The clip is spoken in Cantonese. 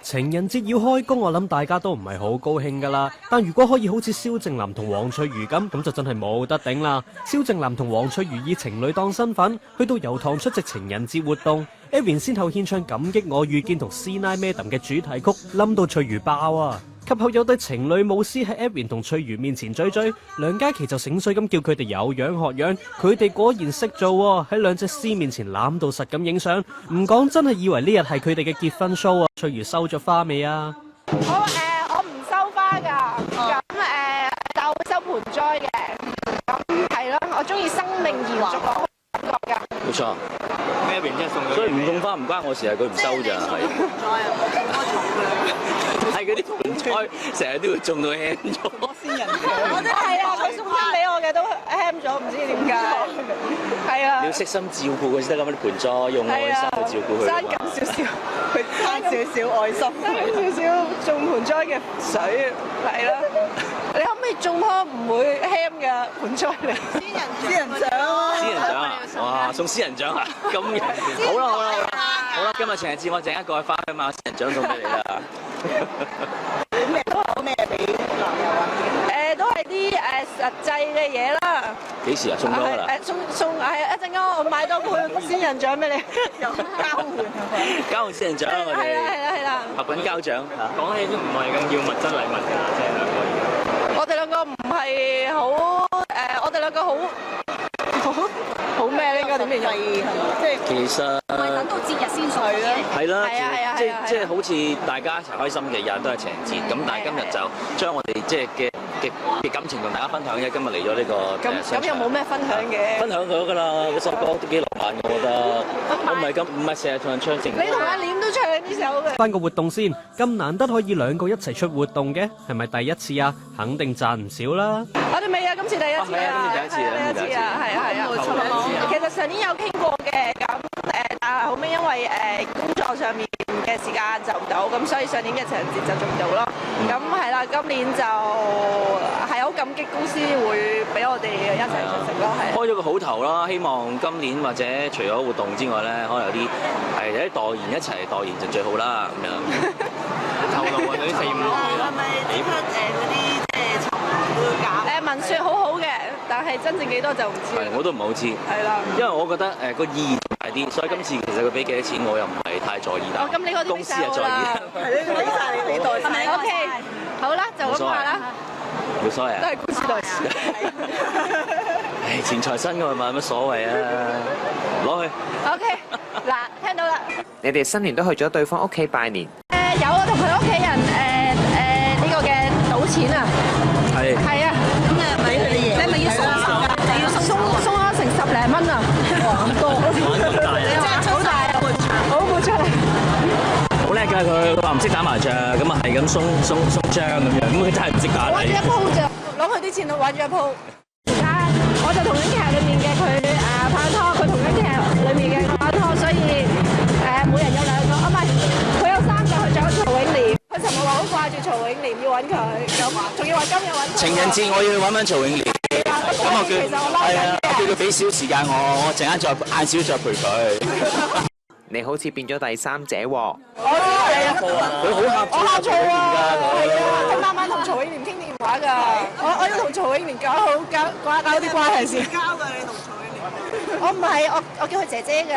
情人節要開工，我諗大家都唔係好高興噶啦。但如果可以好似蕭正楠同黃翠如咁就真係冇得頂啦。蕭正楠同黃翠如以情侶檔身份去到油塘出席情人節活動 ，Erin 先後獻唱《感激我遇見》同《師奶 Madam》嘅主題曲，冧到翠如爆啊！及後有對情侶舞獅喺 Erin 同翠如面前追，梁嘉琪就醒水咁叫佢哋有樣學樣，佢哋果然識做喎，喺兩隻獅面前攬到實咁影相，唔講真係以為呢日係佢哋嘅結婚 show 啊！翠如收咗花未啊？我唔收花㗎，咁但我會收盆栽嘅，咁係咯，我中意生命延續個感覺㗎。冇錯，咩原因送咗？所以唔送花唔關我事，係佢唔收咋，係。係嗰啲盆栽，成日都會種到輕咗。仙人掌，我都係啊！佢送翻俾我嘅都輕咗，唔知點解。係啊。你要悉心照顧佢先得，咁啲盆栽用愛心去照顧佢。生緊少少，佢生少少愛心，生少少種盆栽嘅水，係啦。你可唔可以種棵唔會輕嘅盆栽嚟？仙人掌啊！仙人掌啊！哇，送仙人掌啊！咁好啦好啦好啦，今日情人節我陣間過去翻去買仙人掌送俾你啦。咩都有咩俾男友啊？都係啲實際嘅嘢啦。幾時啊？送咗㗎啦？送係一陣間我買多盆仙人掌俾你，有交換。交換仙人掌啊！我哋係啦。合品交獎嚇。講起都唔係咁要物質禮物㗎，即係兩個已經。我哋兩個唔係好我哋兩個好咩咧？應該點形容？即係其實唔係等到節日先送嘅。係啦，即係好似大家一齊開心嘅日都係情人節，咁但係今日就將我哋即係嘅感情同大家分享嘅。今日嚟咗呢個咁又冇咩分享嘅。分享咗㗎啦，嗰首歌都幾浪漫，我覺得。我唔係成日同人唱情歌。你同阿廉都唱呢首嘅。翻個活動先，咁難得可以兩個一齊出活動嘅，係咪第一次啊？肯定賺唔少啦。我哋未啊，今次第一次啊，第一次啊，係啊。其實上年有傾過嘅，咁但係後尾因為工作上面嘅時間就唔到，咁所以上年嘅情人節就做唔到咯。咁係啦，今年就係好感激公司會俾我哋一齊出席咯，係。開咗個好頭啦，希望今年或者除咗活動之外咧，可能有啲有啲代言一齊代言就最好啦，咁樣。透露啊，嗰啲4、5歲啦。係咪幾出嗰啲即係籌文都搞？文説好好嘅，但係真正幾多就唔知。係，我都唔係好知。係啦。因為我覺得個意義大啲，所以今次其實佢俾幾多錢我又唔係太在意。哦，咁你嗰啲公司係在意。係你俾曬你代曬。OK，好啦，就咁話啦。冇所謂啊。都係公司代事。唉，錢財身㗎嘛，有乜所謂啊？攞去。OK，嗱，聽到啦。你哋新年都去咗對方屋企拜年？有啊，同佢屋企人呢個嘅賭錢啊。係。係啊。咁咪俾佢哋贏。你咪要送啊？你要送咗成10零蚊啊！哇，咁多。咁大啊！好大啊！好冇出嚟。好叻㗎佢話唔識打麻雀，咁啊係咁鬆張咁樣，咁佢真係唔識打你。玩咗一鋪就攞佢啲錢去玩咗一鋪。而家我就同緊劇裏面嘅佢拍拖，佢同緊劇裏面嘅我拍拖，所以每人有2個，唔係佢有3個，佢仲有曹永廉。佢尋日話好掛住曹永廉，要揾佢，咁仲要話今日揾佢。情人節我要揾揾曹永廉。咁我叫係啊，我叫佢俾少時間我陣間晏少再陪佢。你好似變咗第三者喎。我知係啊，佢好呷醋，我呷醋啊，係啊，佢佢晚晚同曹永廉傾電話㗎，我要同曹永廉搞啲關係先。交㗎你同曹永廉？我唔係，我叫佢姐姐㗎。